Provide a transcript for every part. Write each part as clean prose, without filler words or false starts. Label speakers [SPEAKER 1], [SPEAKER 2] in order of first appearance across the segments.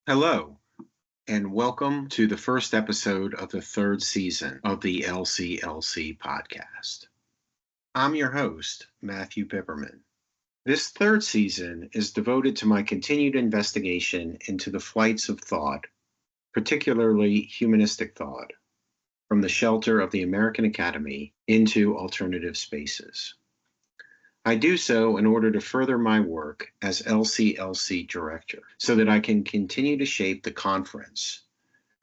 [SPEAKER 1] Hello, and welcome to the first episode of the third season of the LCLC podcast. I'm your host, Matthew Biberman. This third season is devoted to my continued investigation into the flights of thought, particularly humanistic thought, from the shelter of the American Academy into alternative spaces. I do so in order to further my work as LCLC director so that I can continue to shape the conference,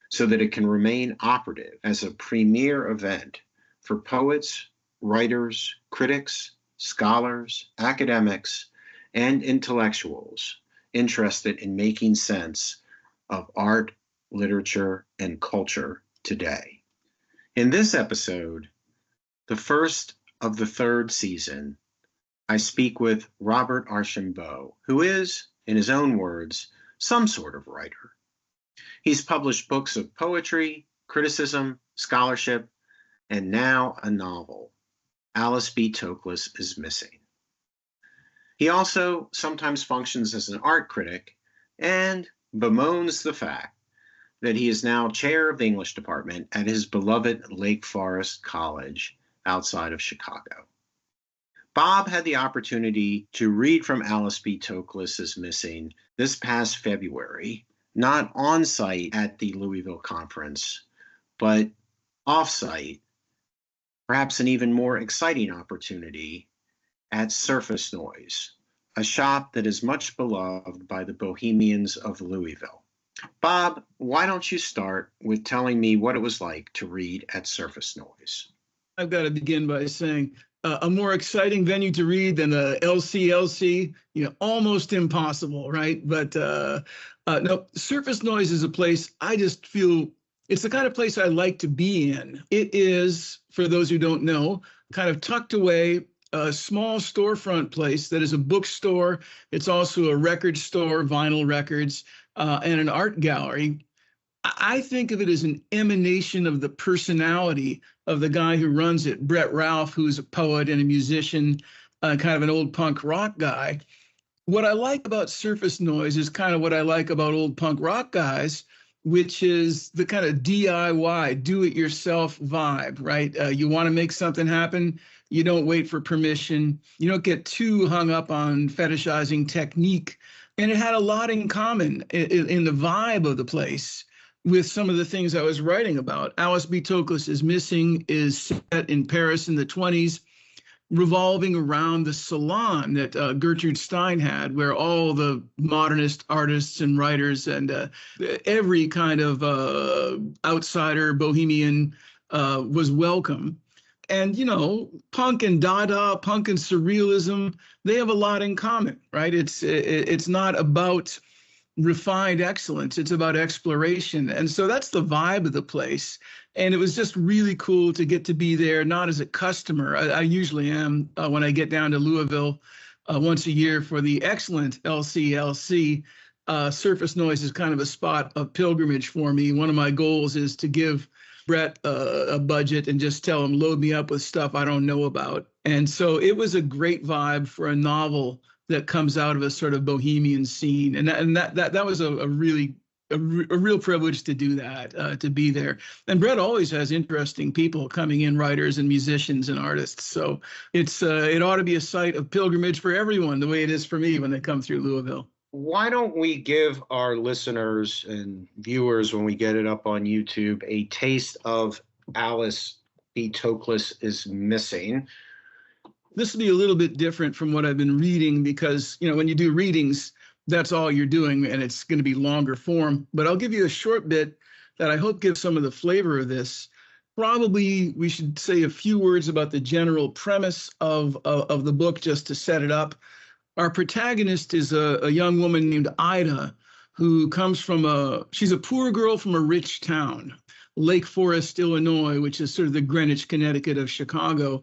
[SPEAKER 1] so that it can remain operative as a premier event for poets, writers, critics, scholars, academics, and intellectuals interested in making sense of art, literature, and culture today. In this episode, the first of the third season, I speak with Robert Archambeau, who is, in his own words, some sort of writer. He's published books of poetry, criticism, scholarship, and now a novel, Alice B. Toklas is Missing. He also sometimes functions as an art critic and bemoans the fact that he is now chair of the English department at his beloved Lake Forest College outside of Chicago. Bob had the opportunity to read from Alice B. Toklas is Missing this past February, not on site at the Louisville conference, but off site, perhaps an even more exciting opportunity at Surface Noise, a shop that is much beloved by the bohemians of Louisville. Bob, why don't you start with telling me what it was like to read at Surface Noise?
[SPEAKER 2] I've got to begin by saying a more exciting venue to read than the LCLC, almost impossible, right? But no, Surface Noise is a place I just feel it's the kind of place I like to be in. It is, for those who don't know, kind of tucked away, a small storefront place that is a bookstore. It's also a record store, vinyl records, and an art gallery. I think of it as an emanation of the personality of the guy who runs it, Brett Ralph, who's a poet and a musician, kind of an old punk rock guy. What I like about Surface Noise is kind of what I like about old punk rock guys, which is the kind of DIY, do-it-yourself vibe, right? You want to make something happen, you don't wait for permission, you don't get too hung up on fetishizing technique. And it had a lot in common in the vibe of the place with some of the things I was writing about. Alice B. Toklas is Missing is set in Paris in the 20s, revolving around the salon that Gertrude Stein had, where all the modernist artists and writers and every kind of outsider bohemian was welcome. And, punk and Dada, punk and surrealism, they have a lot in common, right? It's not about refined excellence. It's about exploration. And so that's the vibe of the place. And it was just really cool to get to be there, not as a customer. I usually am when I get down to Louisville once a year for the excellent LCLC. Surface Noise is kind of a spot of pilgrimage for me. One of my goals is to give Brett a budget and just tell him, load me up with stuff I don't know about. And so it was a great vibe for a novel that comes out of a sort of bohemian scene. And that was a real privilege to do that, to be there. And Brett always has interesting people coming in, writers and musicians and artists. So it ought to be a site of pilgrimage for everyone, the way it is for me when they come through Louisville.
[SPEAKER 1] Why don't we give our listeners and viewers, when we get it up on YouTube, a taste of Alice B. Toklas is Missing?
[SPEAKER 2] This will be a little bit different from what I've been reading because, when you do readings, that's all you're doing and it's going to be longer form. But I'll give you a short bit that I hope gives some of the flavor of this. Probably we should say a few words about the general premise of the book just to set it up. Our protagonist is a young woman named Ida who comes she's a poor girl from a rich town, Lake Forest, Illinois, which is sort of the Greenwich, Connecticut of Chicago.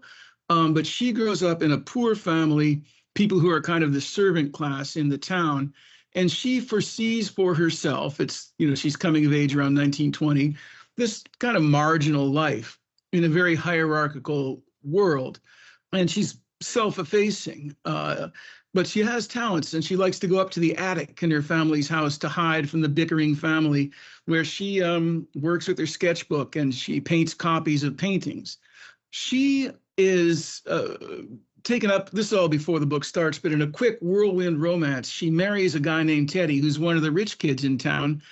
[SPEAKER 2] But she grows up in a poor family, people who are kind of the servant class in the town. And she foresees for herself, she's coming of age around 1920, this kind of marginal life in a very hierarchical world. And she's self-effacing. but she has talents, and she likes to go up to the attic in her family's house to hide from the bickering family, where she works with her sketchbook and she paints copies of paintings. She is taken up, this is all before the book starts, but in a quick whirlwind romance, she marries a guy named Teddy, who's one of the rich kids in town.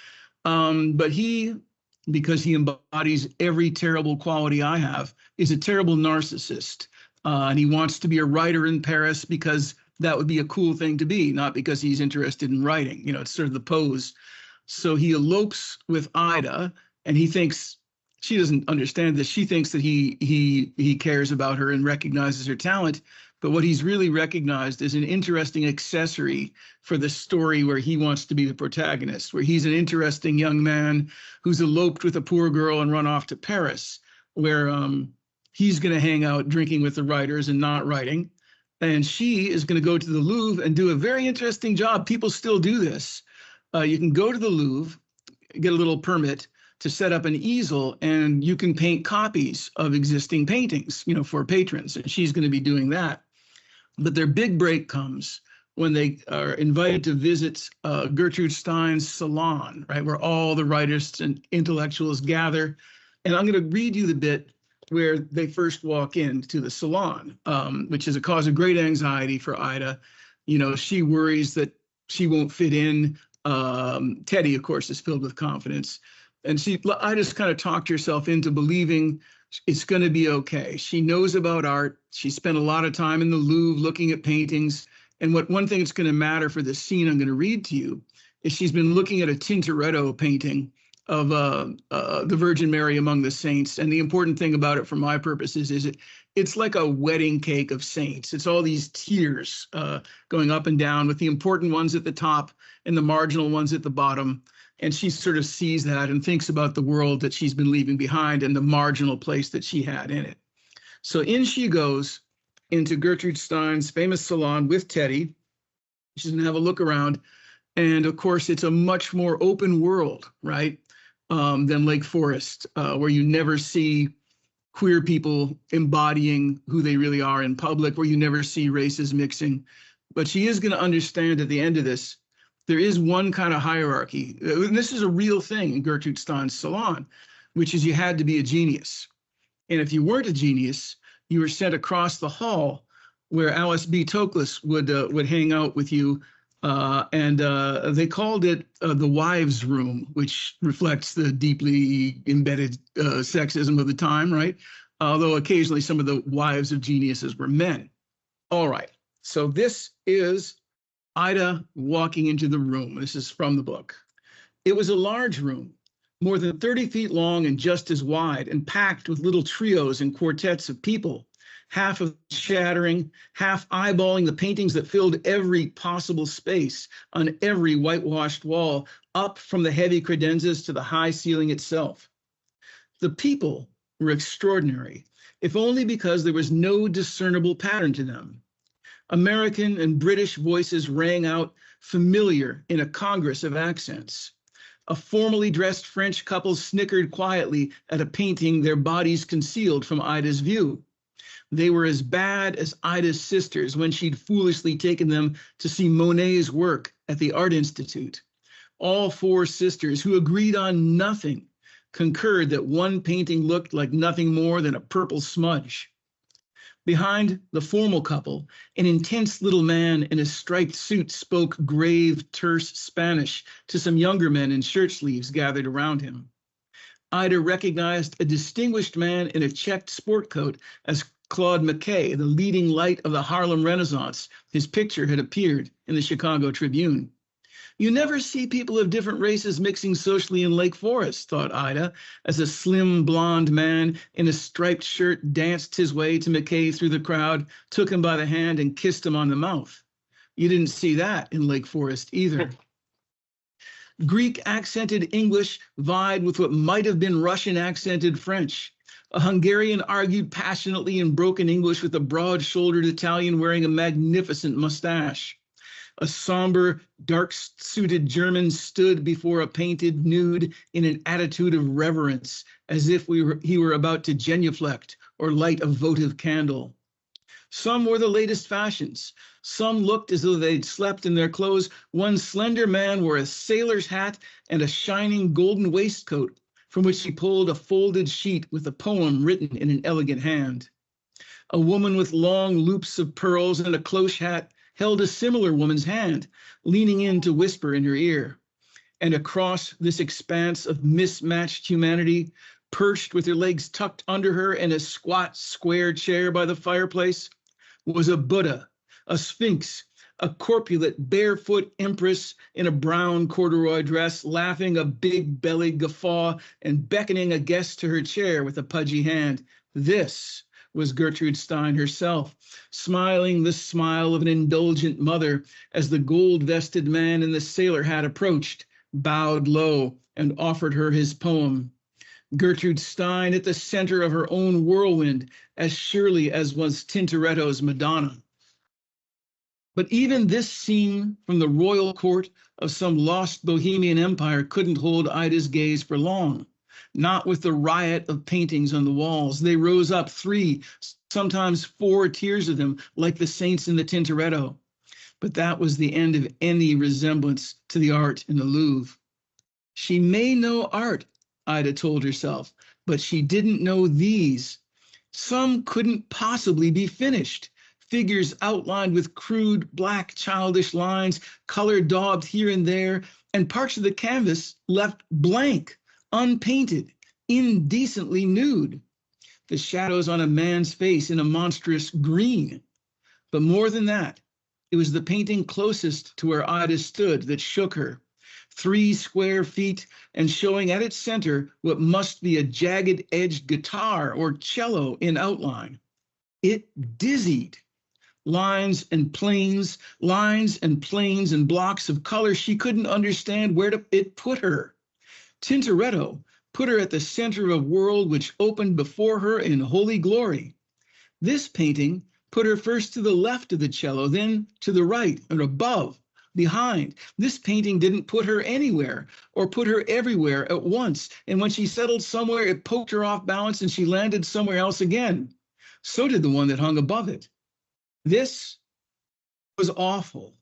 [SPEAKER 2] But he, because he embodies every terrible quality I have, is a terrible narcissist. And he wants to be a writer in Paris because that would be a cool thing to be, not because he's interested in writing. You know, it's sort of the pose. So he elopes with Ida, and he thinks, she doesn't understand this. She thinks that he cares about her and recognizes her talent. But what he's really recognized is an interesting accessory for the story where he wants to be the protagonist, where he's an interesting young man who's eloped with a poor girl and run off to Paris, where he's going to hang out drinking with the writers and not writing. And she is going to go to the Louvre and do a very interesting job. People still do this. You can go to the Louvre, get a little permit to set up an easel, and you can paint copies of existing paintings, you know, for patrons. And she's going to be doing that. But their big break comes when they are invited to visit Gertrude Stein's salon, right, where all the writers and intellectuals gather. And I'm going to read you the bit where they first walk into the salon, which is a cause of great anxiety for Ida. You know, she worries that she won't fit in. Teddy, of course, is filled with confidence. And I just kind of talked herself into believing it's going to be okay. She knows about art. She spent a lot of time in the Louvre looking at paintings. And one thing that's going to matter for this scene I'm going to read to you is she's been looking at a Tintoretto painting of the Virgin Mary among the saints. And the important thing about it for my purposes is it's like a wedding cake of saints. It's all these tiers going up and down with the important ones at the top and the marginal ones at the bottom. And she sort of sees that and thinks about the world that she's been leaving behind and the marginal place that she had in it. So in she goes into Gertrude Stein's famous salon with Teddy. She's going to have a look around. And of course, it's a much more open world, right, than Lake Forest, where you never see queer people embodying who they really are in public, where you never see races mixing. But she is going to understand at the end of this, there is one kind of hierarchy. And this is a real thing in Gertrude Stein's salon, which is you had to be a genius. And if you weren't a genius, you were sent across the hall where Alice B. Toklas would hang out with you. And they called it the wives' room, which reflects the deeply embedded sexism of the time, right? Although occasionally some of the wives of geniuses were men. All right, so this is Ida walking into the room. This is from the book. It was a large room, more than 30 feet long and just as wide, and packed with little trios and quartets of people, half of shattering, half eyeballing the paintings that filled every possible space on every whitewashed wall, up from the heavy credenzas to the high ceiling itself. The people were extraordinary, if only because there was no discernible pattern to them. American and British voices rang out familiar in a congress of accents. A formally dressed French couple snickered quietly at a painting their bodies concealed from Ida's view. They were as bad as Ida's sisters when she'd foolishly taken them to see Monet's work at the Art Institute. All four sisters, who agreed on nothing, concurred that one painting looked like nothing more than a purple smudge. Behind the formal couple, an intense little man in a striped suit spoke grave, terse Spanish to some younger men in shirt sleeves gathered around him. Ida recognized a distinguished man in a checked sport coat as Claude McKay, the leading light of the Harlem Renaissance. His picture had appeared in the Chicago Tribune. You never see people of different races mixing socially in Lake Forest, thought Ida, as a slim blonde man in a striped shirt danced his way to McKay through the crowd, took him by the hand and kissed him on the mouth. You didn't see that in Lake Forest either. Greek accented English vied with what might have been Russian accented French. A Hungarian argued passionately in broken English with a broad-shouldered Italian wearing a magnificent mustache. A somber, dark-suited German stood before a painted nude in an attitude of reverence, as if he were about to genuflect or light a votive candle. Some wore the latest fashions. Some looked as though they'd slept in their clothes. One slender man wore a sailor's hat and a shining golden waistcoat, from which he pulled a folded sheet with a poem written in an elegant hand. A woman with long loops of pearls and a cloche hat held a similar woman's hand, leaning in to whisper in her ear. And across this expanse of mismatched humanity, perched with her legs tucked under her in a squat square chair by the fireplace, was a Buddha, a sphinx, a corpulent barefoot empress in a brown corduroy dress, laughing a big-bellied guffaw and beckoning a guest to her chair with a pudgy hand. This was Gertrude Stein herself, smiling the smile of an indulgent mother as the gold-vested man in the sailor hat approached, bowed low, and offered her his poem. Gertrude Stein at the center of her own whirlwind, as surely as was Tintoretto's Madonna. But even this scene from the royal court of some lost Bohemian empire couldn't hold Ida's gaze for long. Not with the riot of paintings on the walls. They rose up 3, sometimes 4 tiers of them, like the saints in the Tintoretto. But that was the end of any resemblance to the art in the Louvre. She may know art, Ida told herself, but she didn't know these. Some couldn't possibly be finished. Figures outlined with crude, black, childish lines, color daubed here and there, and parts of the canvas left blank, unpainted, indecently nude. The shadows on a man's face in a monstrous green. But more than that, it was the painting closest to where Ida stood that shook her. 3 square feet and showing at its center what must be a jagged-edged guitar or cello in outline. It dizzied. Lines and planes and blocks of color she couldn't understand where it put her. Tintoretto put her at the center of a world which opened before her in holy glory. This painting put her first to the left of the cello, then to the right and above, behind. This painting didn't put her anywhere or put her everywhere at once. And when she settled somewhere, it poked her off balance and she landed somewhere else again. So did the one that hung above it. This was awful.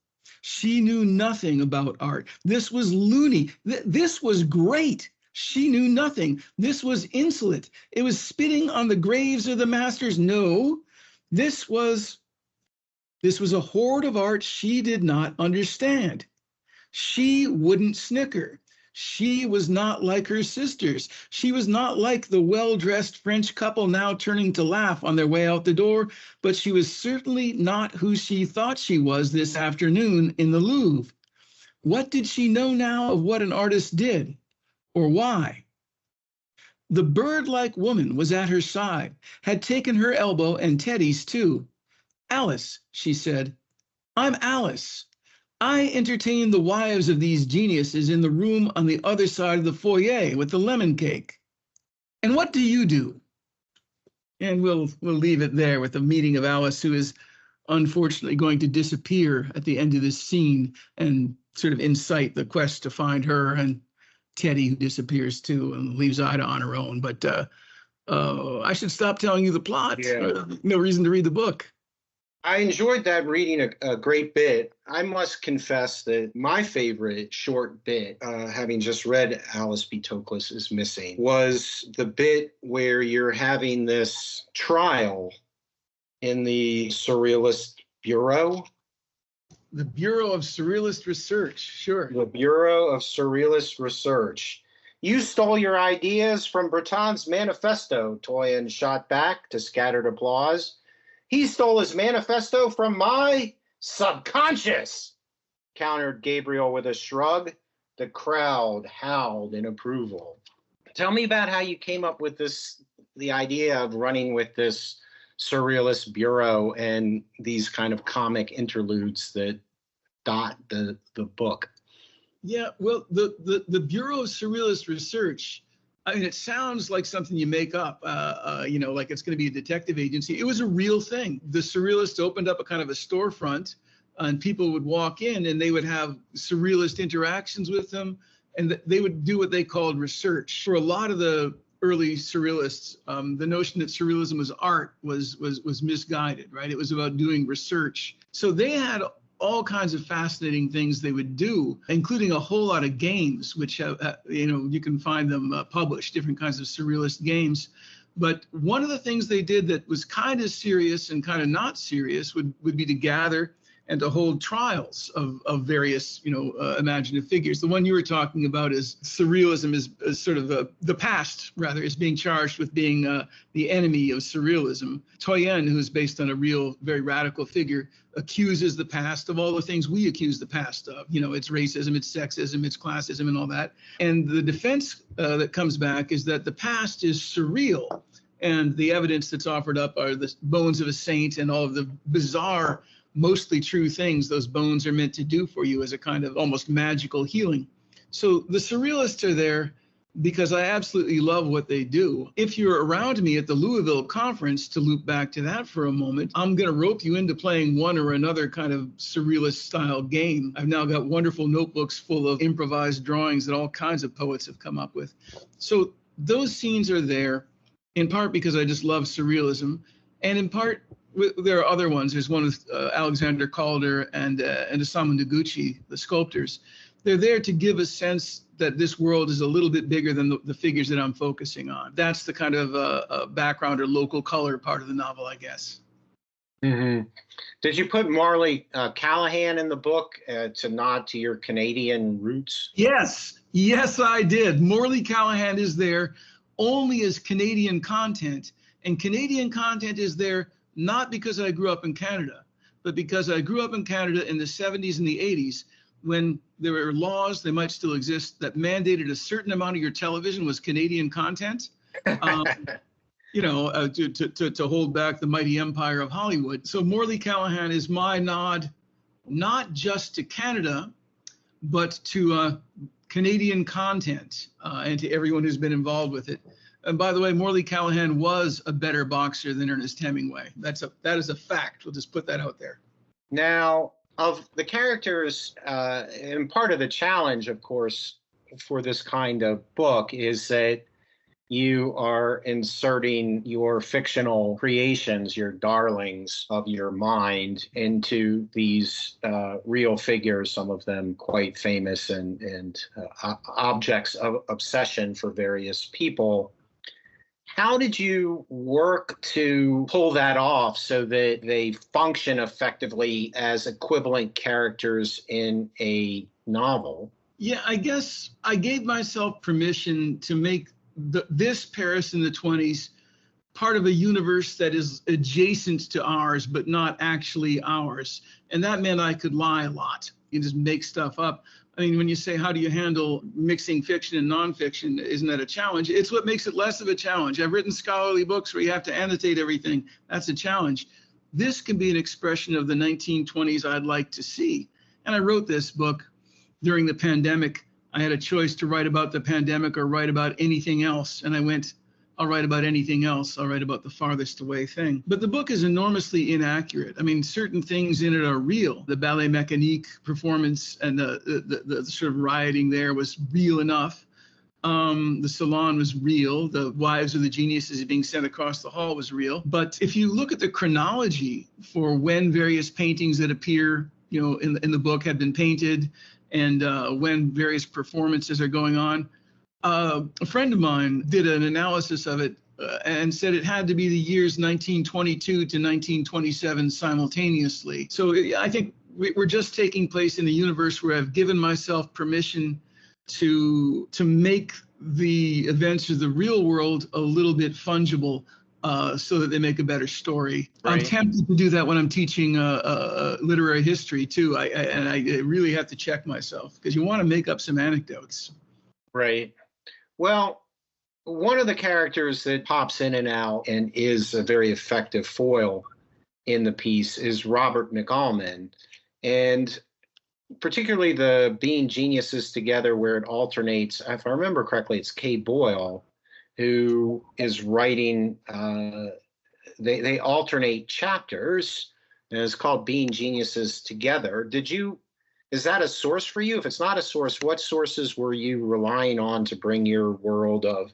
[SPEAKER 2] She knew nothing about art. This was loony. This was great. She knew nothing. This was insolent. It was spitting on the graves of the masters. No, this was a horde of art she did not understand. She wouldn't snicker. She was not like her sisters. She was not like the well-dressed French couple now turning to laugh on their way out the door, but she was certainly not who she thought she was this afternoon in the Louvre. What did she know now of what an artist did, or why? The bird-like woman was at her side, had taken her elbow and Teddy's too. "Alice," she said, "I'm Alice. I entertain the wives of these geniuses in the room on the other side of the foyer with the lemon cake. And what do you do?" And we'll leave it there with the meeting of Alice, who is unfortunately going to disappear at the end of this scene and sort of incite the quest to find her, and Teddy, who disappears too and leaves Ida on her own. But I should stop telling you the plot.
[SPEAKER 1] Yeah.
[SPEAKER 2] No reason to read the book.
[SPEAKER 1] I enjoyed that reading a great bit. I must confess that my favorite short bit, having just read Alice B. Toklas is Missing, was the bit where you're having this trial in the Surrealist Bureau.
[SPEAKER 2] The Bureau of Surrealist Research, sure.
[SPEAKER 1] The Bureau of Surrealist Research. "You stole your ideas from Breton's manifesto," Toyin shot back to scattered applause. "He stole his manifesto from my subconscious," countered Gabriel with a shrug. The crowd howled in approval. Tell me about how you came up with the idea of running with this Surrealist Bureau and these kind of comic interludes that dot the book.
[SPEAKER 2] Yeah, well, the Bureau of Surrealist Research, I mean, it sounds like something you make up, like it's going to be a detective agency. It was a real thing. The Surrealists opened up a kind of a storefront, and people would walk in and they would have Surrealist interactions with them, and they would do what they called research. For a lot of the early surrealists, the notion that surrealism was art was misguided, right? It was about doing research. So they had all kinds of fascinating things they would do, including a whole lot of games, which you can find them published, different kinds of surrealist games. But one of the things they did that was kind of serious and kind of not serious would be to gather and to hold trials of various, imaginative figures. The one you were talking about is surrealism is sort of the past, rather, is being charged with being the enemy of surrealism. Toyen, who's based on a real, very radical figure, accuses the past of all the things we accuse the past of. It's racism, it's sexism, it's classism, and all that. And the defense that comes back is that the past is surreal. And the evidence that's offered up are the bones of a saint and all of the bizarre, mostly true things those bones are meant to do for you as a kind of almost magical healing. So the surrealists are there because I absolutely love what they do. If you're around me at the Louisville conference, to loop back to that for a moment, I'm going to rope you into playing one or another kind of surrealist style game. I've now got wonderful notebooks full of improvised drawings that all kinds of poets have come up with. So those scenes are there in part because I just love surrealism, and in part there are other ones. There's one with Alexander Calder and Osamu Noguchi, the sculptors. They're there to give a sense that this world is a little bit bigger than the figures that I'm focusing on. That's the kind of background or local color part of the novel, I guess.
[SPEAKER 1] Mm-hmm. Did you put Morley Callahan in the book to nod to your Canadian roots?
[SPEAKER 2] Yes, I did. Morley Callahan is there only as Canadian content, and Canadian content is there not because I grew up in Canada, but because I grew up in Canada in the 70s and the 80s when there were laws, they might still exist, that mandated a certain amount of your television was Canadian content, to hold back the mighty empire of Hollywood. So Morley Callahan is my nod, not just to Canada, but to Canadian content and to everyone who's been involved with it. And by the way, Morley Callahan was a better boxer than Ernest Hemingway. That is a fact. We'll just put that out there.
[SPEAKER 1] Now, of the characters, and part of the challenge, of course, for this kind of book is that you are inserting your fictional creations, your darlings of your mind, into these real figures, some of them quite famous and objects of obsession for various people. How did you work to pull that off so that they function effectively as equivalent characters in a novel?
[SPEAKER 2] Yeah, I guess I gave myself permission to make this Paris in the 20s part of a universe that is adjacent to ours, but not actually ours. And that meant I could lie a lot. You just make stuff up. I mean, when you say, how do you handle mixing fiction and nonfiction? Isn't that a challenge? It's what makes it less of a challenge. I've written scholarly books where you have to annotate everything. That's a challenge. This can be an expression of the 1920s I'd like to see. And I wrote this book during the pandemic. I had a choice to write about the pandemic or write about anything else. And I went, I'll write about anything else. I'll write about the farthest away thing. But the book is enormously inaccurate. I mean, certain things in it are real. The ballet mécanique performance and the sort of rioting there was real enough. The salon was real. The wives of the geniuses being sent across the hall was real. But if you look at the chronology for when various paintings that appear, in the book had been painted and when various performances are going on, a friend of mine did an analysis of it and said it had to be the years 1922 to 1927 simultaneously. So I think we're just taking place in a universe where I've given myself permission to make the events of the real world a little bit fungible so that they make a better story. Right. I'm tempted to do that when I'm teaching literary history too. I really have to check myself because you want to make up some anecdotes.
[SPEAKER 1] Right. Well, one of the characters that pops in and out and is a very effective foil in the piece is Robert McAlmon. And particularly the Being Geniuses Together, where it alternates, if I remember correctly, it's Kay Boyle who is writing, they alternate chapters, and it's called Being Geniuses Together. Is that a source for you? If it's not a source, what sources were you relying on to bring your world of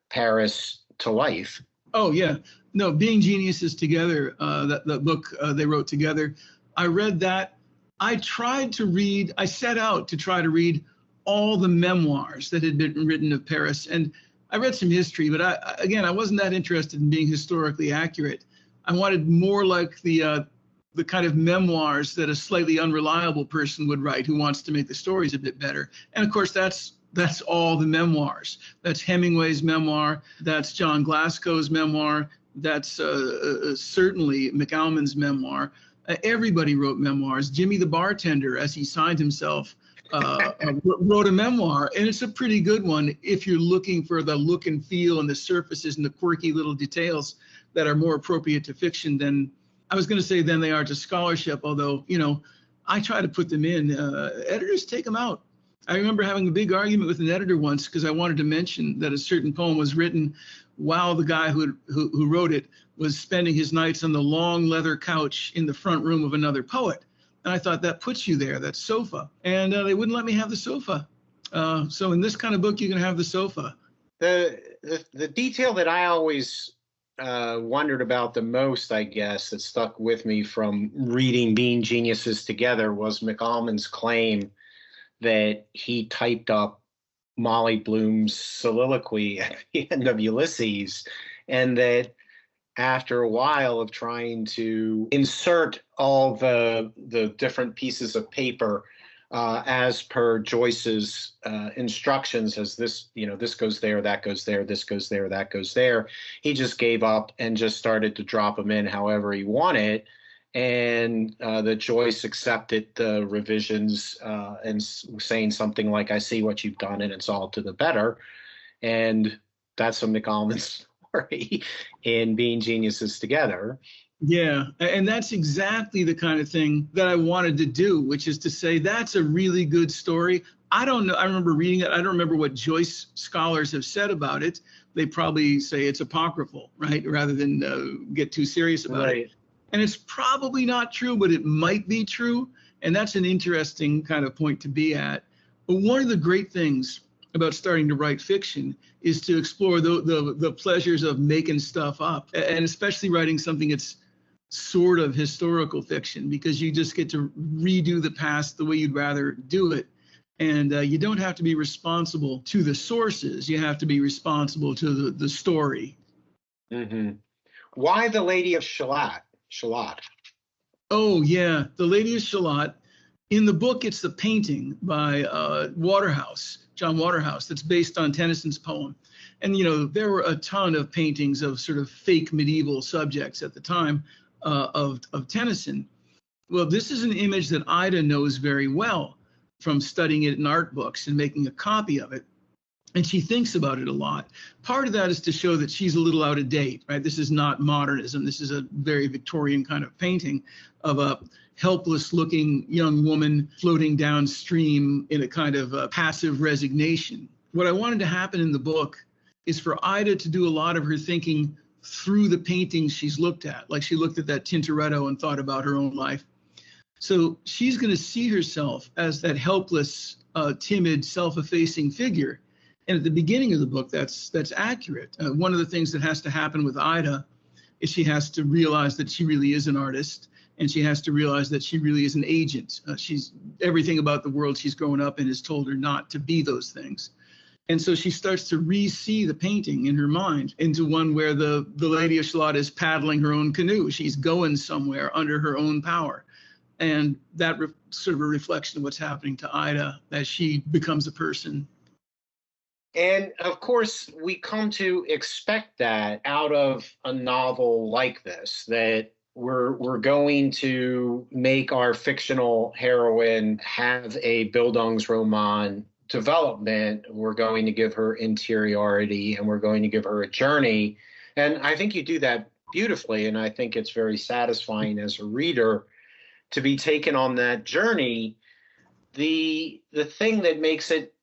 [SPEAKER 1] Paris to life.
[SPEAKER 2] Oh, yeah. No, Being Geniuses Together, that book they wrote together. I read that. I set out to try to read all the memoirs that had been written of Paris. And I read some history, but I wasn't that interested in being historically accurate. I wanted more like the kind of memoirs that a slightly unreliable person would write who wants to make the stories a bit better. And of course, that's all the memoirs. That's Hemingway's memoir. That's John Glasgow's memoir. That's certainly McAlmon's memoir. Everybody wrote memoirs. Jimmy the bartender, as he signed himself, wrote a memoir, and it's a pretty good one if you're looking for the look and feel and the surfaces and the quirky little details that are more appropriate to fiction than they are to scholarship, although, I try to put them in. Editors take them out. I remember having a big argument with an editor once because I wanted to mention that a certain poem was written while the guy who wrote it was spending his nights on the long leather couch in the front room of another poet. And I thought, that puts you there, that sofa. And they wouldn't let me have the sofa. So in this kind of book, you can have the sofa.
[SPEAKER 1] The detail that I always wondered about the most, I guess, that stuck with me from reading Being Geniuses Together was McAlmon's claim that he typed up Molly Bloom's soliloquy at the end of Ulysses, and that after a while of trying to insert all the different pieces of paper as per Joyce's instructions, as this goes there, that goes there, this goes there, that goes there, he just gave up and just started to drop them in however he wanted. And that Joyce accepted the revisions and saying something like, "I see what you've done, and it's all to the better." And that's a McAlmon story in Being Geniuses Together.
[SPEAKER 2] Yeah, and that's exactly the kind of thing that I wanted to do, which is to say that's a really good story. I don't know. I remember reading it. I don't remember what Joyce scholars have said about it. They probably say it's apocryphal, right? Rather than get too serious about it. And it's probably not true, but it might be true. And that's an interesting kind of point to be at. But one of the great things about starting to write fiction is to explore the pleasures of making stuff up, and especially writing something that's sort of historical fiction, because you just get to redo the past the way you'd rather do it. And you don't have to be responsible to the sources. You have to be responsible to the story.
[SPEAKER 1] Mm-hmm. Why The Lady of Shalott?
[SPEAKER 2] Oh, yeah. The Lady of Shalott. In the book, it's the painting by John Waterhouse, that's based on Tennyson's poem. And, there were a ton of paintings of sort of fake medieval subjects at the time of Tennyson. Well, this is an image that Ida knows very well from studying it in art books and making a copy of it. And she thinks about it a lot. Part of that is to show that she's a little out of date, right? This is not modernism. This is a very Victorian kind of painting of a helpless looking young woman floating downstream in a kind of passive resignation. What I wanted to happen in the book is for Ida to do a lot of her thinking through the paintings she's looked at. Like she looked at that Tintoretto and thought about her own life. So she's going to see herself as that helpless, timid, self-effacing figure. And at the beginning of the book, that's accurate. One of the things that has to happen with Ida is she has to realize that she really is an artist, and she has to realize that she really is an agent. She's everything about the world she's grown up in has told her not to be those things. And so she starts to re-see the painting in her mind into one where the Lady of Shalott is paddling her own canoe. She's going somewhere under her own power. And that sort of a reflection of what's happening to Ida as she becomes a person.
[SPEAKER 1] And of course, we come to expect that out of a novel like this, that we're going to make our fictional heroine have a Bildungsroman development. We're going to give her interiority, and we're going to give her a journey. And I think you do that beautifully, and I think it's very satisfying as a reader to be taken on that journey. The thing that makes it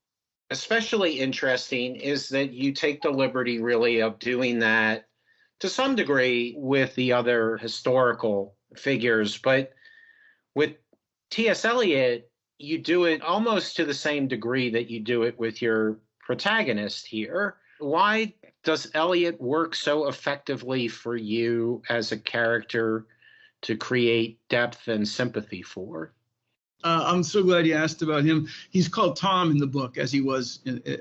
[SPEAKER 1] especially interesting is that you take the liberty really of doing that to some degree with the other historical figures. But with T.S. Eliot, you do it almost to the same degree that you do it with your protagonist here. Why does Elliot work so effectively for you as a character to create depth and sympathy for?
[SPEAKER 2] I'm so glad you asked about him. He's called Tom in the book, as he was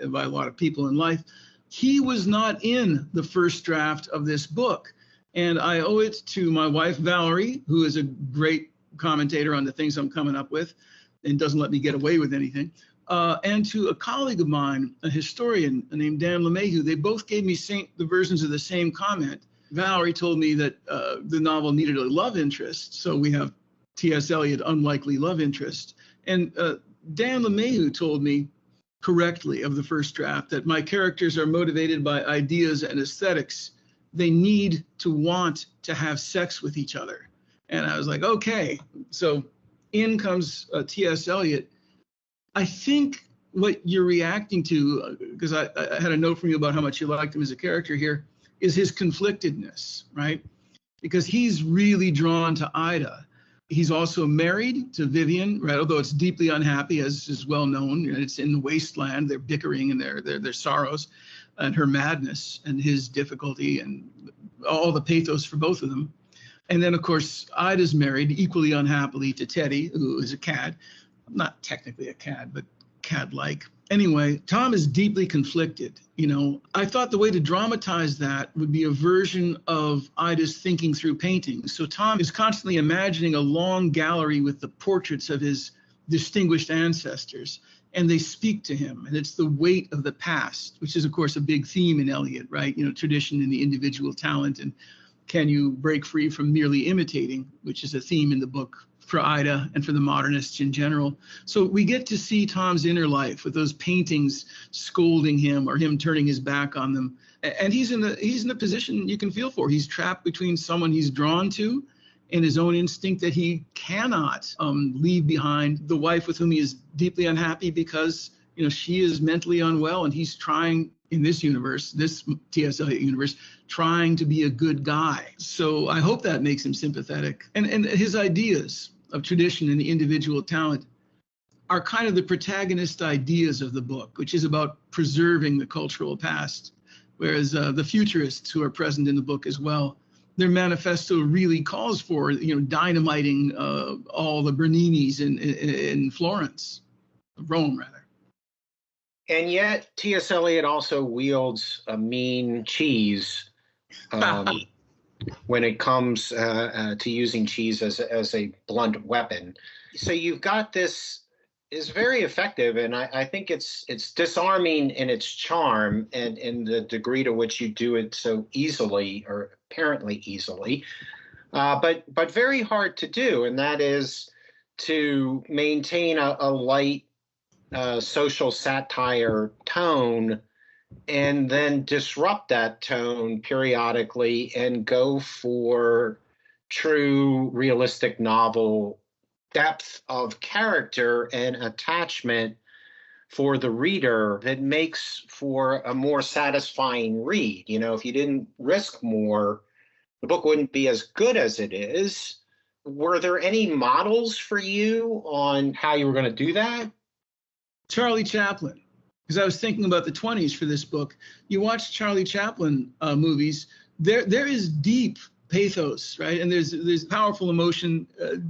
[SPEAKER 2] by a lot of people in life. He was not in the first draft of this book. And I owe it to my wife, Valerie, who is a great commentator on the things I'm coming up with and doesn't let me get away with anything. And to a colleague of mine, a historian named Dan LeMahieu. They both gave me the versions of the same comment. Valerie told me that the novel needed a love interest. So we have T.S. Eliot, unlikely love interest. And Dan LeMahieu told me correctly of the first draft that my characters are motivated by ideas and aesthetics. They need to want to have sex with each other. And I was like, okay. So in comes T.S. Eliot. I think what you're reacting to, because I had a note from you about how much you liked him as a character here, is his conflictedness, right? Because he's really drawn to Ida. He's also married to Vivian, right? Although it's deeply unhappy, as is well known. It's in the wasteland. They're bickering and their sorrows, and her madness and his difficulty, and all the pathos for both of them. And then, of course, Ida's married equally unhappily to Teddy, who is a cad. Not technically a cad, but cad-like. Anyway, Tom is deeply conflicted. I thought the way to dramatize that would be a version of Ida's thinking through paintings. So Tom is constantly imagining a long gallery with the portraits of his distinguished ancestors, and they speak to him. And it's the weight of the past, which is, of course, a big theme in Eliot, right? Tradition and the individual talent, and can you break free from merely imitating, which is a theme in the book for Ida and for the modernists in general. So we get to see Tom's inner life with those paintings scolding him or him turning his back on them. And he's in a position you can feel for. He's trapped between someone he's drawn to and his own instinct that he cannot leave behind, the wife with whom he is deeply unhappy because she is mentally unwell, and he's trying in this universe, this T.S. Eliot universe, trying to be a good guy. So I hope that makes him sympathetic. And his ideas of tradition and the individual talent are kind of the protagonist ideas of the book, which is about preserving the cultural past. Whereas the futurists who are present in the book as well, their manifesto really calls for, dynamiting all the Berninis in Florence, Rome rather.
[SPEAKER 1] And yet, T.S. Eliot also wields a mean cheese when it comes to using cheese as a blunt weapon. So you've got this is very effective, and I think it's disarming in its charm and in the degree to which you do it so easily, or apparently easily, but very hard to do, and that is to maintain a light social satire tone and then disrupt that tone periodically and go for true realistic novel depth of character and attachment for the reader that makes for a more satisfying read. If you didn't risk more, the book wouldn't be as good as it is. Were there any models for you on how you were going to do that?
[SPEAKER 2] Charlie Chaplin, because I was thinking about the 20s for this book. You watch Charlie Chaplin movies, there is deep pathos, right? And there's powerful emotion,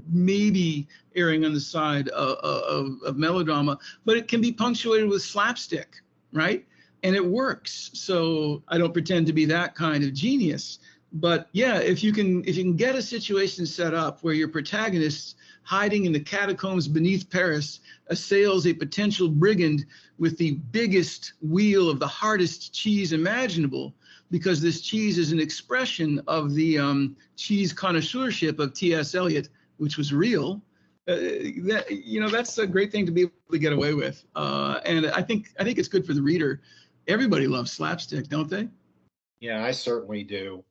[SPEAKER 2] maybe erring on the side of melodrama, but it can be punctuated with slapstick, right? And it works. So I don't pretend to be that kind of genius, but yeah, if you can get a situation set up where your protagonist, hiding in the catacombs beneath Paris, assails a potential brigand with the biggest wheel of the hardest cheese imaginable, because this cheese is an expression of the cheese connoisseurship of T.S. Eliot, which was real. That's a great thing to be able to get away with. And I think it's good for the reader. Everybody loves slapstick, don't they?
[SPEAKER 1] Yeah, I certainly do.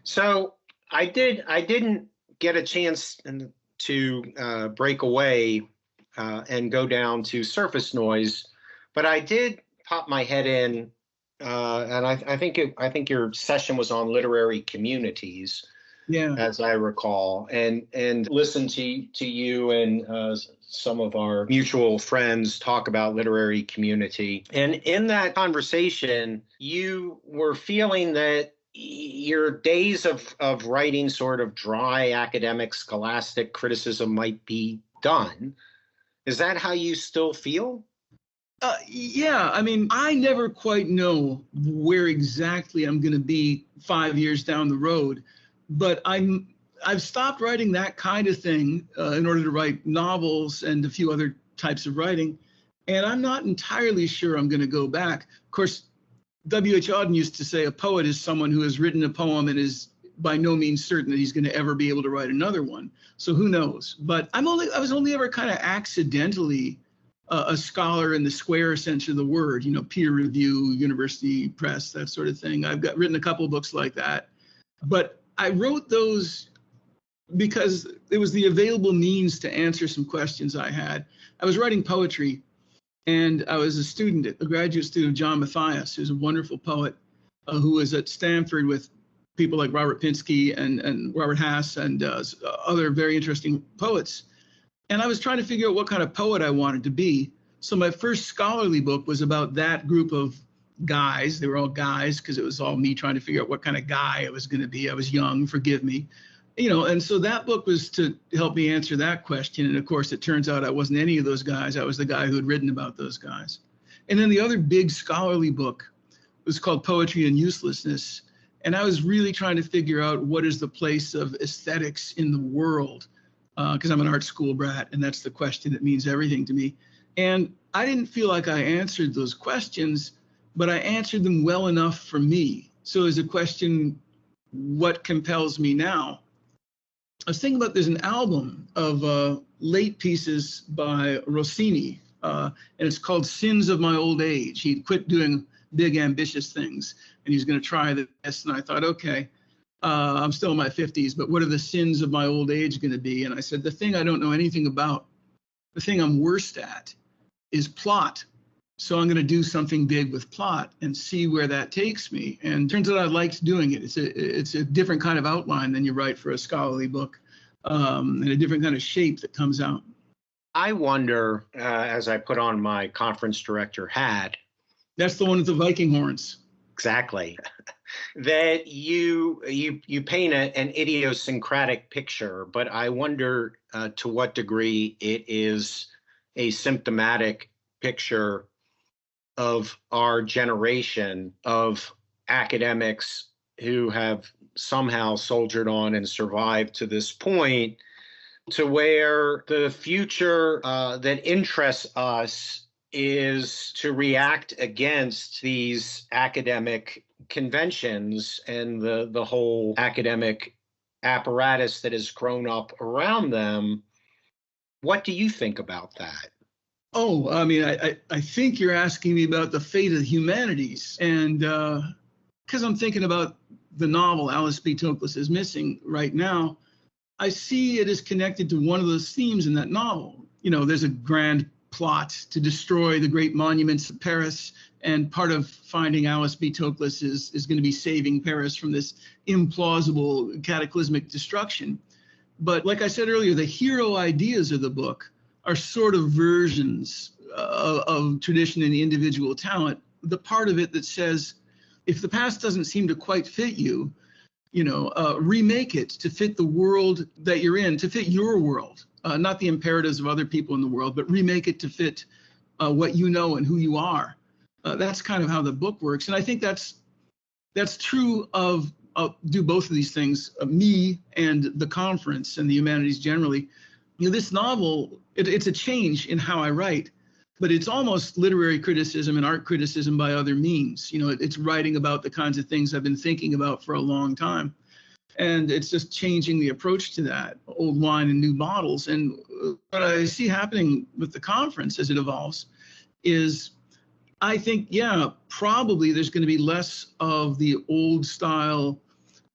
[SPEAKER 1] So I didn't get a chance to break away and go down to surface noise, but I did pop my head in, and I think your session was on literary communities,
[SPEAKER 2] yeah,
[SPEAKER 1] as I recall, and listen to you and some of our mutual friends talk about literary community. And in that conversation, you were feeling that your days of writing sort of dry academic scholastic criticism might be done. Is that how you still feel?
[SPEAKER 2] Yeah, I mean, I never quite know where exactly I'm going to be 5 years down the road, but I've stopped writing that kind of thing in order to write novels and a few other types of writing, and I'm not entirely sure I'm going to go back. Of course, W.H. Auden used to say a poet is someone who has written a poem and is by no means certain that he's going to ever be able to write another one. So who knows? But I was only ever kind of accidentally a scholar in the square sense of the word, you know, peer review, university press, that sort of thing. I've written a couple of books like that, but I wrote those because it was the available means to answer some questions I had. I was writing poetry, and I was a graduate student of John Matthias, who's a wonderful poet who was at Stanford with people like Robert Pinsky and Robert Hass and other very interesting poets. And I was trying to figure out what kind of poet I wanted to be. So my first scholarly book was about that group of guys. They were all guys because it was all me trying to figure out what kind of guy I was going to be. I was young, forgive me. You know, and so that book was to help me answer that question. And of course, it turns out I wasn't any of those guys. I was the guy who had written about those guys. And then the other big scholarly book was called Poetry and Uselessness. And I was really trying to figure out what is the place of aesthetics in the world. Because I'm an art school brat, and that's the question that means everything to me. And I didn't feel like I answered those questions, but I answered them well enough for me. So as a question, what compels me now? I was thinking about there's an album of late pieces by Rossini, and it's called Sins of My Old Age. He'd quit doing big, ambitious things, and he's going to try this. And I thought, okay, I'm still in my 50s, but what are the sins of my old age going to be? And I said, the thing I don't know anything about, the thing I'm worst at is plot. So I'm going to do something big with plot and see where that takes me. And turns out I liked doing it. It's a different kind of outline than you write for a scholarly book, and a different kind of shape that comes out.
[SPEAKER 1] I wonder, as I put on my conference director hat.
[SPEAKER 2] That's the one with the Viking horns.
[SPEAKER 1] Exactly. That you paint an idiosyncratic picture, but I wonder to what degree it is a symptomatic picture of our generation of academics who have somehow soldiered on and survived to this point, to where the future that interests us is to react against these academic conventions and the whole academic apparatus that has grown up around them. What do you think about that?
[SPEAKER 2] Oh, I mean, I think you're asking me about the fate of the humanities. And because I'm thinking about the novel Alice B. Toklas is Missing right now, I see it as connected to one of those themes in that novel. You know, there's a grand plot to destroy the great monuments of Paris, and part of finding Alice B. Toklas is going to be saving Paris from this implausible cataclysmic destruction. But like I said earlier, the hero ideas of the book are sort of versions of tradition and individual talent. The part of it that says, if the past doesn't seem to quite fit you, remake it to fit the world that you're in, to fit your world. Not the imperatives of other people in the world, but remake it to fit what you know and who you are. That's kind of how the book works. And I think that's true of do both of these things, me and the conference and the humanities generally. This novel, it's a change in how I write, but it's almost literary criticism and art criticism by other means. It's writing about the kinds of things I've been thinking about for a long time. And it's just changing the approach to that, old wine and new bottles. And what I see happening with the conference as it evolves is, I think, probably there's going to be less of the old style,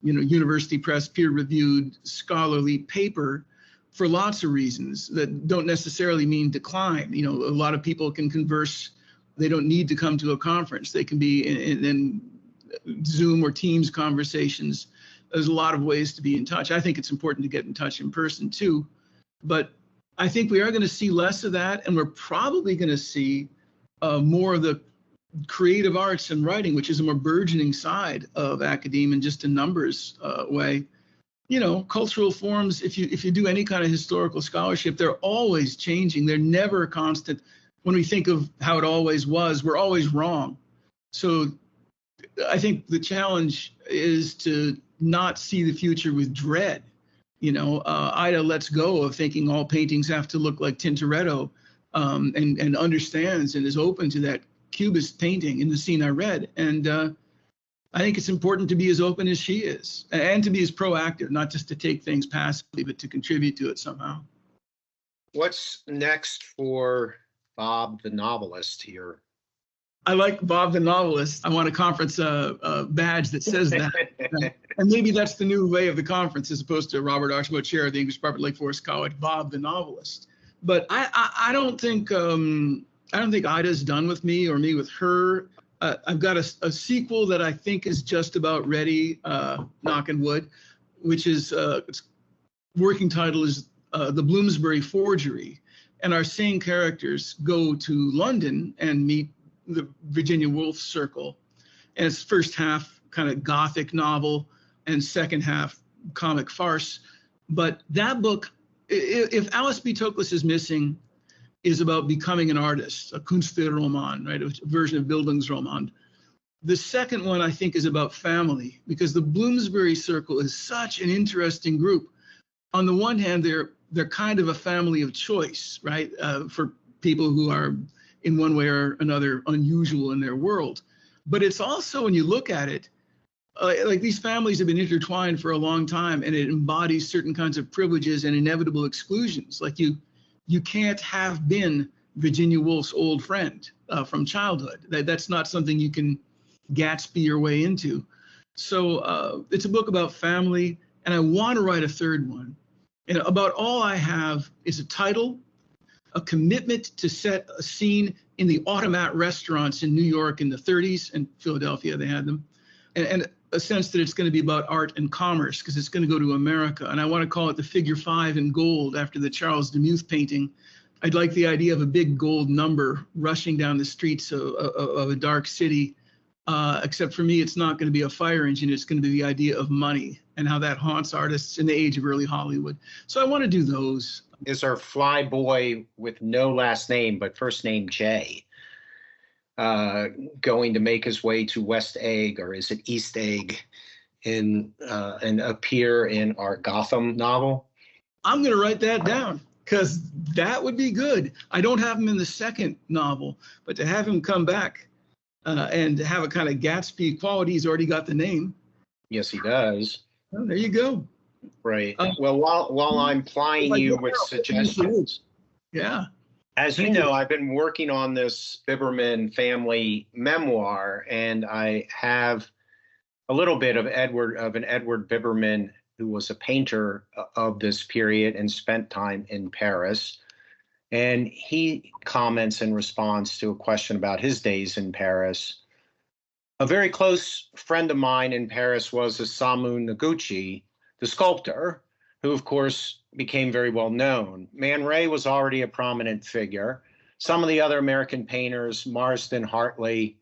[SPEAKER 2] university press, peer-reviewed scholarly paper for lots of reasons that don't necessarily mean decline. A lot of people can converse. They don't need to come to a conference. They can be in Zoom or Teams conversations. There's a lot of ways to be in touch. I think it's important to get in touch in person too, but I think we are going to see less of that, and we're probably going to see more of the creative arts and writing, which is a more burgeoning side of academia, in just a numbers way. You know, cultural forms, if you do any kind of historical scholarship, they're always changing. They're never constant. When we think of how it always was, we're always wrong. So I think the challenge is to not see the future with dread. You know, Ida lets go of thinking all paintings have to look like Tintoretto, and understands and is open to that Cubist painting in the scene I read. And I think it's important to be as open as she is, and to be as proactive, not just to take things passively, but to contribute to it somehow.
[SPEAKER 1] What's next for Bob the novelist here?
[SPEAKER 2] I like Bob the novelist. I want a conference badge that says that. And maybe that's the new way of the conference, as opposed to Robert Archambeau, chair of the English Department at Lake Forest College, Bob the novelist. But I don't think Ida's done with me or me with her. I've got a sequel that I think is just about ready, knock on wood, which is its working title is The Bloomsbury Forgery. And our same characters go to London and meet the Virginia Woolf Circle. And it's first half kind of Gothic novel and second half comic farce. But that book, if Alice B. Toklas is missing, is about becoming an artist, a Kunstlerroman, right, a version of Bildungsroman. The second one, I think, is about family, because the Bloomsbury Circle is such an interesting group. On the one hand, they're kind of a family of choice, right, for people who are in one way or another unusual in their world. But it's also, when you look at it, like these families have been intertwined for a long time, and it embodies certain kinds of privileges and inevitable exclusions. Like you can't have been Virginia Woolf's old friend from childhood. That's not something you can Gatsby your way into. So it's a book about family, and I want to write a third one. And about all I have is a title, a commitment to set a scene in the automat restaurants in New York in the 30s, and Philadelphia, they had them, and a sense that it's going to be about art and commerce, because it's going to go to America. And I want to call it the Figure 5 in gold, after the Charles Demuth painting. I'd like the idea of a big gold number rushing down the streets of a dark city, except for me, it's not going to be a fire engine. It's going to be the idea of money and how that haunts artists in the age of early Hollywood. So I want to do those.
[SPEAKER 1] Is our fly boy with no last name but first name Jay going to make his way to West Egg, or is it East Egg, and appear in our Gotham novel?
[SPEAKER 2] I'm going to write that down, because that would be good. I don't have him in the second novel, but to have him come back and have a kind of Gatsby quality, he's already got the name.
[SPEAKER 1] Yes, he does.
[SPEAKER 2] Well, there you go.
[SPEAKER 1] Right. Well, while I'm plying you with suggestions.
[SPEAKER 2] Yeah.
[SPEAKER 1] As you know, I've been working on this Biberman family memoir, and I have a little bit of an Edward Biberman, who was a painter of this period and spent time in Paris. And he comments in response to a question about his days in Paris. A very close friend of mine in Paris was Isamu Noguchi, the sculptor, who, of course, became very well known. Man Ray was already a prominent figure. Some of the other American painters, Marsden Hartley,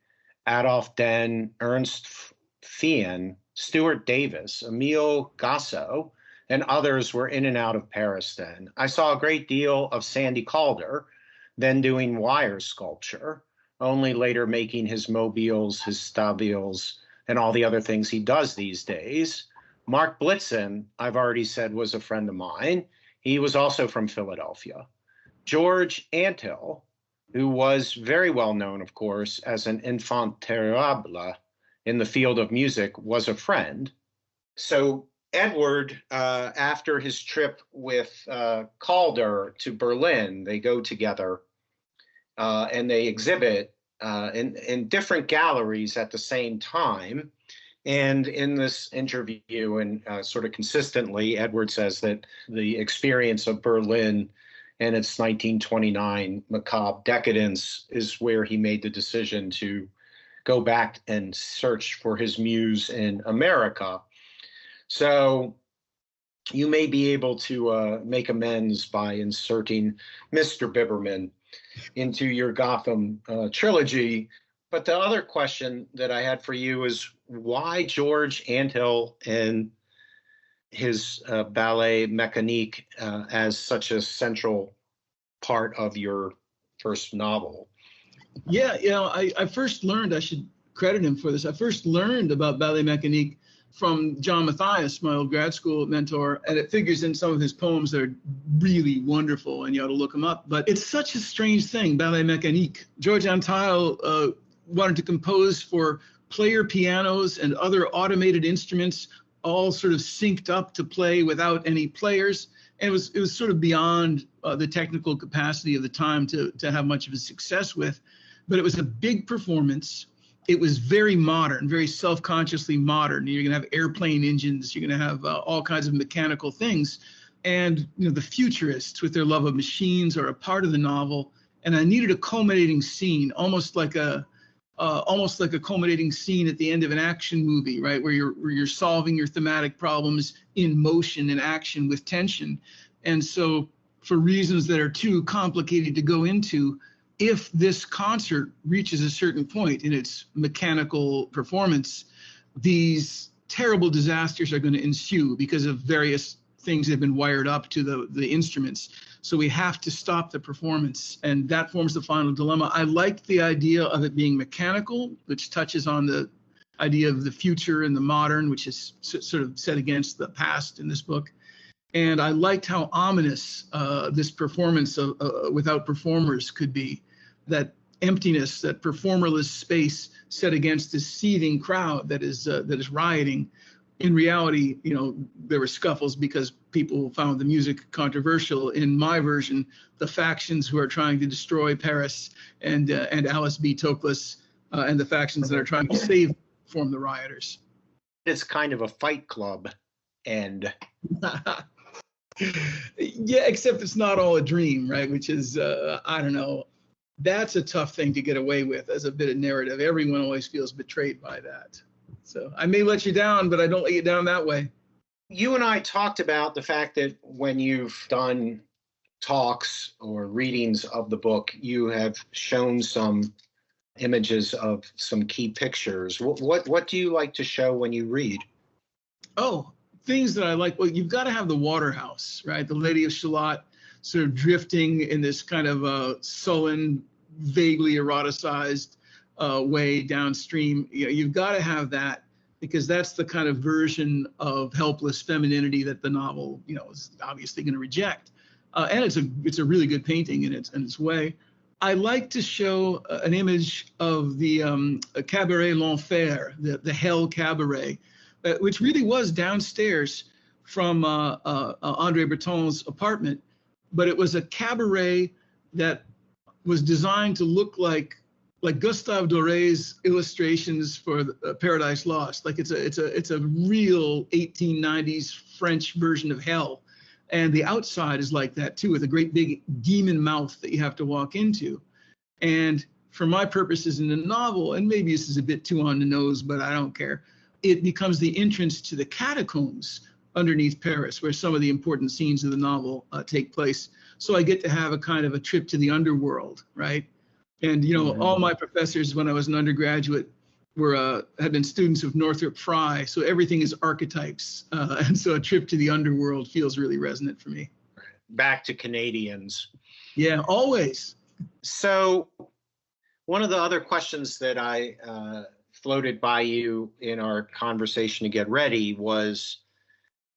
[SPEAKER 1] Adolphe Den, Ernst Fien, Stuart Davis, Emile Gasso, and others were in and out of Paris then. I saw a great deal of Sandy Calder, then doing wire sculpture, only later making his mobiles, his stabiles, and all the other things he does these days. Mark Blitzen, I've already said, was a friend of mine. He was also from Philadelphia. George Anthill, who was very well known, of course, as an enfant terrible in the field of music, was a friend. So Edward, after his trip with Calder to Berlin, they go together and they exhibit in different galleries at the same time. And in this interview, and sort of consistently, Edward says that the experience of Berlin and its 1929 macabre decadence is where he made the decision to go back and search for his muse in America. So you may be able to make amends by inserting Mr. Biberman into your Gotham trilogy. But the other question that I had for you is why George Anthill and his ballet mécanique as such a central part of your first novel?
[SPEAKER 2] Yeah, I first learned, I should credit him for this, I first learned about ballet mécanique from John Matthias, my old grad school mentor, and it figures in some of his poems that are really wonderful, and you ought to look them up. But it's such a strange thing, ballet mécanique. George Anthill wanted to compose for player pianos and other automated instruments, all sort of synced up to play without any players. And it was sort of beyond the technical capacity of the time to have much of a success with. But it was a big performance. It was very modern, very self-consciously modern. You're going to have airplane engines. You're going to have all kinds of mechanical things. And the futurists with their love of machines are a part of the novel. And I needed a culminating scene, almost like a culminating scene at the end of an action movie, right, where you're solving your thematic problems in motion and action with tension. And so, for reasons that are too complicated to go into, if this concert reaches a certain point in its mechanical performance, these terrible disasters are going to ensue because of various things that have been wired up to the instruments. So we have to stop the performance, and that forms the final dilemma. I liked the idea of it being mechanical, which touches on the idea of the future and the modern, which is sort of set against the past in this book. And I liked how ominous this performance without performers could be. That emptiness, that performerless space set against this seething crowd that is rioting. In reality, there were scuffles because people found the music controversial. In my version, the factions who are trying to destroy Paris and Alice B. Toklas and the factions that are trying to save form the rioters.
[SPEAKER 1] It's kind of a Fight Club end.
[SPEAKER 2] Yeah, except it's not all a dream, right? Which is, I don't know. That's a tough thing to get away with as a bit of narrative. Everyone always feels betrayed by that. So I may let you down, but I don't let you down that way.
[SPEAKER 1] You and I talked about the fact that when you've done talks or readings of the book, you have shown some images of some key pictures. What do you like to show when you read?
[SPEAKER 2] Oh, things that I like. Well, you've got to have the waterhouse, right? The Lady of Shalott sort of drifting in this kind of sullen, vaguely eroticized way downstream. You've got to have that, because that's the kind of version of helpless femininity that the novel, is obviously going to reject. And it's a really good painting in its way. I like to show an image of the Cabaret L'Enfer, the Hell Cabaret, which really was downstairs from André Breton's apartment, but it was a cabaret that was designed to look like Gustave Doré's illustrations for Paradise Lost. Like it's a real 1890s French version of hell. And the outside is like that too, with a great big demon mouth that you have to walk into. And for my purposes in the novel, and maybe this is a bit too on the nose, but I don't care, it becomes the entrance to the catacombs underneath Paris, where some of the important scenes of the novel take place. So I get to have a kind of a trip to the underworld, right? And all my professors when I was an undergraduate had been students of Northrop Frye, so everything is archetypes, and so a trip to the underworld feels really resonant for me.
[SPEAKER 1] Back to Canadians.
[SPEAKER 2] Yeah, always.
[SPEAKER 1] So one of the other questions that I floated by you in our conversation to get ready was,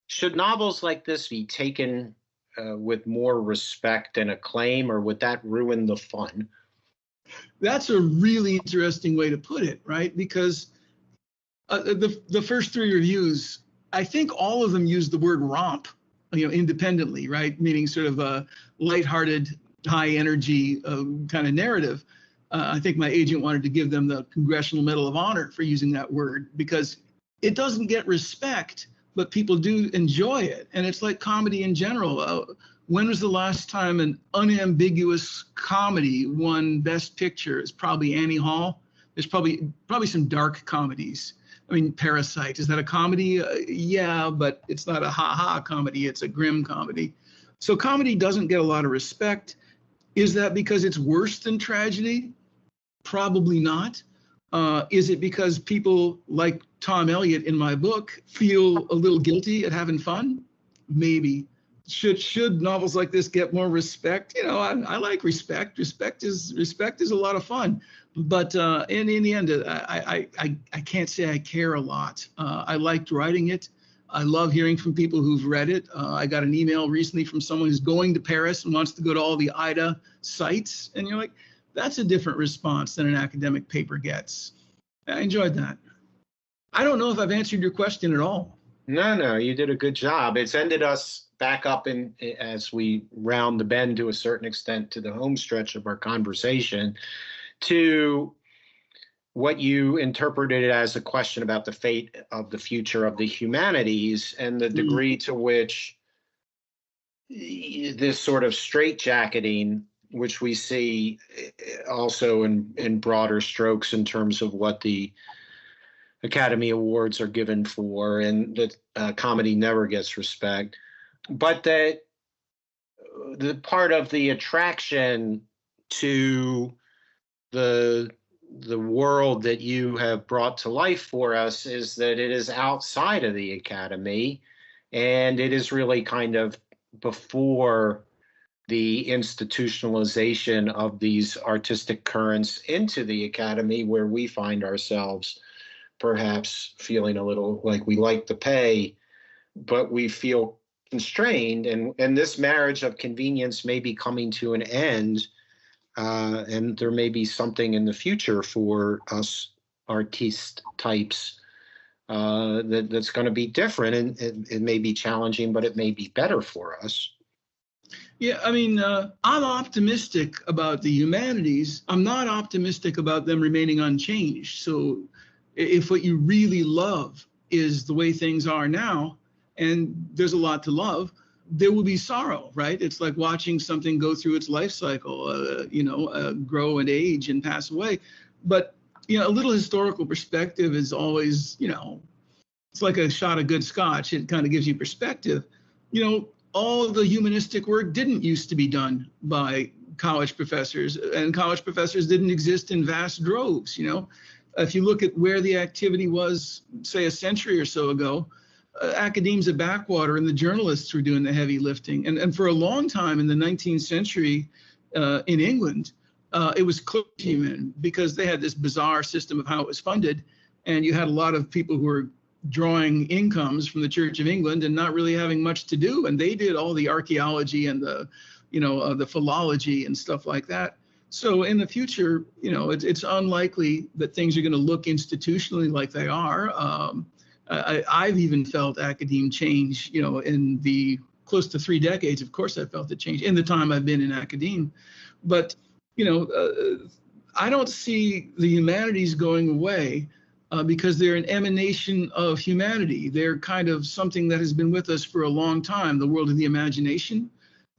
[SPEAKER 1] should novels like this be taken with more respect and acclaim, or would that ruin the fun?
[SPEAKER 2] That's a really interesting way to put it, right? Because the first three reviews, I think all of them use the word romp, independently, right? Meaning sort of a lighthearted, high energy kind of narrative. I think my agent wanted to give them the Congressional Medal of Honor for using that word, because it doesn't get respect, but people do enjoy it. And it's like comedy in general. When was the last time an unambiguous comedy won Best Picture? It's probably Annie Hall. There's probably some dark comedies I mean, Parasite, is that a comedy? Yeah, but it's not a ha-ha comedy. It's a grim comedy. So comedy doesn't get a lot of respect. Is that because it's worse than tragedy? Probably not. Is it because people like Tom Elliott in my book feel a little guilty at having fun? Maybe. Should novels like this get more respect? You know, I like respect. Respect is a lot of fun. But in the end, I can't say I care a lot. I liked writing it. I love hearing from people who've read it. I got an email recently from someone who's going to Paris and wants to go to all the Ida sites. And you're like, that's a different response than an academic paper gets. I enjoyed that. I don't know if I've answered your question at all.
[SPEAKER 1] No, you did a good job. It's ended us back up in as we round the bend to a certain extent to the home stretch of our conversation to what you interpreted as a question about the fate of the future of the humanities and the degree to which this sort of straitjacketing, which we see also in broader strokes in terms of what the Academy Awards are given for, and that comedy never gets respect, but that the part of the attraction to the world that you have brought to life for us is that it is outside of the Academy, and it is really kind of before the institutionalization of these artistic currents into the Academy, where we find ourselves perhaps feeling a little like we like the pay, but we feel constrained. And this marriage of convenience may be coming to an end. And there may be something in the future for us artiste types that's going to be different. And it may be challenging, but it may be better for us.
[SPEAKER 2] Yeah, I mean, I'm optimistic about the humanities. I'm not optimistic about them remaining unchanged. So if what you really love is the way things are now, and there's a lot to love, there will be sorrow, right? It's like watching something go through its life cycle, grow and age and pass away. But, you know, a little historical perspective is always, you know, it's like a shot of good scotch. It kind of gives you perspective. You know, all the humanistic work didn't used to be done by college professors, and college professors didn't exist in vast droves, you know. If you look at where the activity was, say, a century or so ago, academia backwater and the journalists were doing the heavy lifting. And for a long time in the 19th century in England, it was clergymen, because they had this bizarre system of how it was funded. And you had a lot of people who were drawing incomes from the Church of England and not really having much to do. And they did all the archaeology and the philology and stuff like that. So in the future, you know, it's unlikely that things are going to look institutionally like they are. I've even felt academe change, you know, in the close to 3 decades. Of course, I felt it change in the time I've been in academe. But, you know, I don't see the humanities going away because they're an emanation of humanity. They're kind of something that has been with us for a long time, the world of the imagination,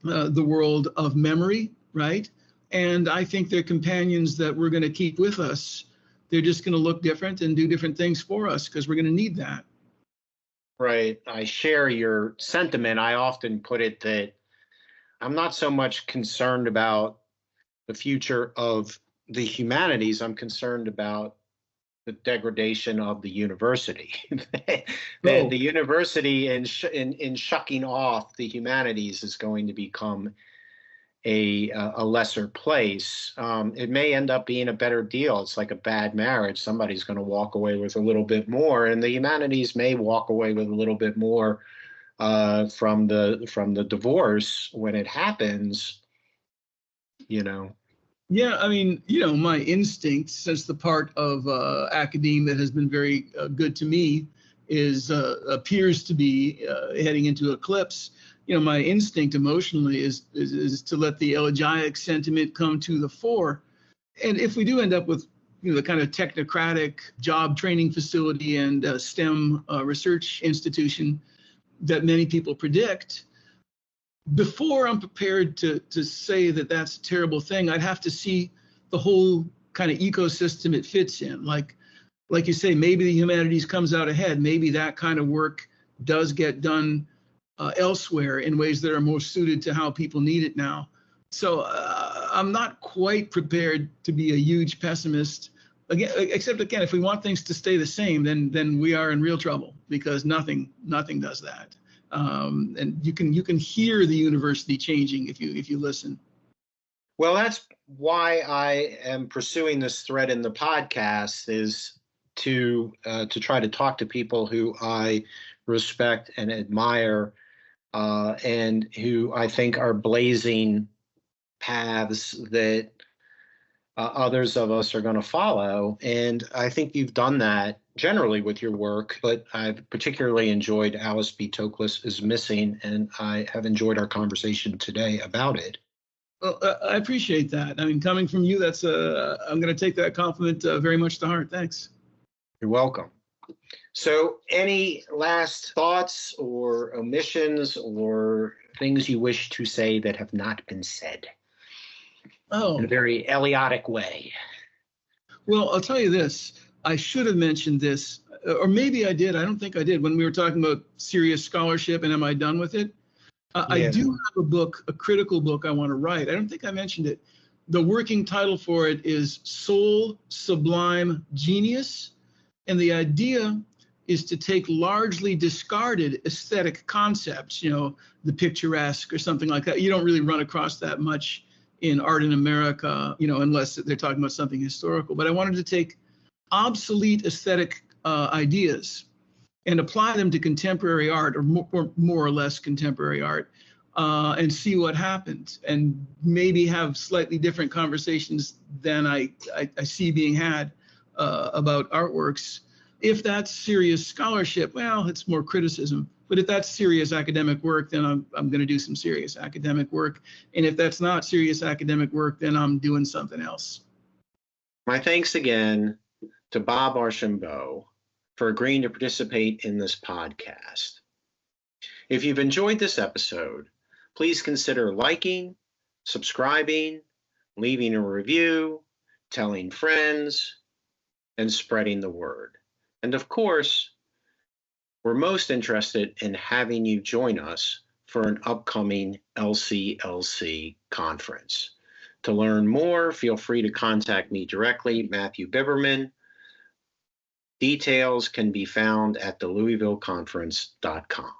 [SPEAKER 2] the world of memory, right? And I think they're companions that we're going to keep with us. They're just going to look different and do different things for us because we're going to need that.
[SPEAKER 1] Right. I share your sentiment. I often put it that I'm not so much concerned about the future of the humanities. I'm concerned about the degradation of the university. The university in shucking off the humanities is going to become a lesser place. It may end up being a better deal. It's like a bad marriage. Somebody's going to walk away with a little bit more, and the humanities may walk away with a little bit more from the divorce when it happens, you know.
[SPEAKER 2] Yeah, I mean, you know, my instinct, since the part of academe that has been very good to me appears to be heading into eclipse. You know, my instinct emotionally is to let the elegiac sentiment come to the fore. And if we do end up with, you know, the kind of technocratic job training facility and STEM research institution that many people predict, before I'm prepared to say that that's a terrible thing, I'd have to see the whole kind of ecosystem it fits in. Like, like you say, maybe the humanities comes out ahead. Maybe that kind of work does get done elsewhere in ways that are more suited to how people need it now. So I'm not quite prepared to be a huge pessimist. Again, except again, if we want things to stay the same, then we are in real trouble, because nothing does that. And you can hear the university changing if you listen.
[SPEAKER 1] Well, that's why I am pursuing this thread in the podcast, is to try to talk to people who I respect and admire, and who I think are blazing paths that others of us are going to follow. And I think you've done that generally with your work, but I've particularly enjoyed Alice B. Toklas is Missing, and I have enjoyed our conversation today about it.
[SPEAKER 2] Well, I appreciate that. I mean, coming from you, that's I'm going to take that compliment very much to heart. Thanks.
[SPEAKER 1] You're welcome. So, any last thoughts or omissions or things you wish to say that have not been said?
[SPEAKER 2] Oh,
[SPEAKER 1] in a very Eliotic way.
[SPEAKER 2] Well, I'll tell you this. I should have mentioned this, or maybe I did. I don't think I did, when we were talking about serious scholarship and am I done with it? I do have a book, a critical book I want to write. I don't think I mentioned it. The working title for it is Soul, Sublime, Genius. And the idea is to take largely discarded aesthetic concepts, the picturesque or something like that. You don't really run across that much in art in America, unless they're talking about something historical. But I wanted to take obsolete aesthetic ideas and apply them to contemporary art, or more or less contemporary art, and see what happens, and maybe have slightly different conversations than I see being had about artworks. If that's serious scholarship, well, it's more criticism. But if that's serious academic work, then I'm going to do some serious academic work. And if that's not serious academic work, then I'm doing something else.
[SPEAKER 1] My thanks again to Bob Archambeau for agreeing to participate in this podcast. If you've enjoyed this episode, please consider liking, subscribing, leaving a review, telling friends, and spreading the word. And of course, we're most interested in having you join us for an upcoming LCLC conference. To learn more, feel free to contact me directly, Matthew Biberman. Details can be found at thelouisvilleconference.com.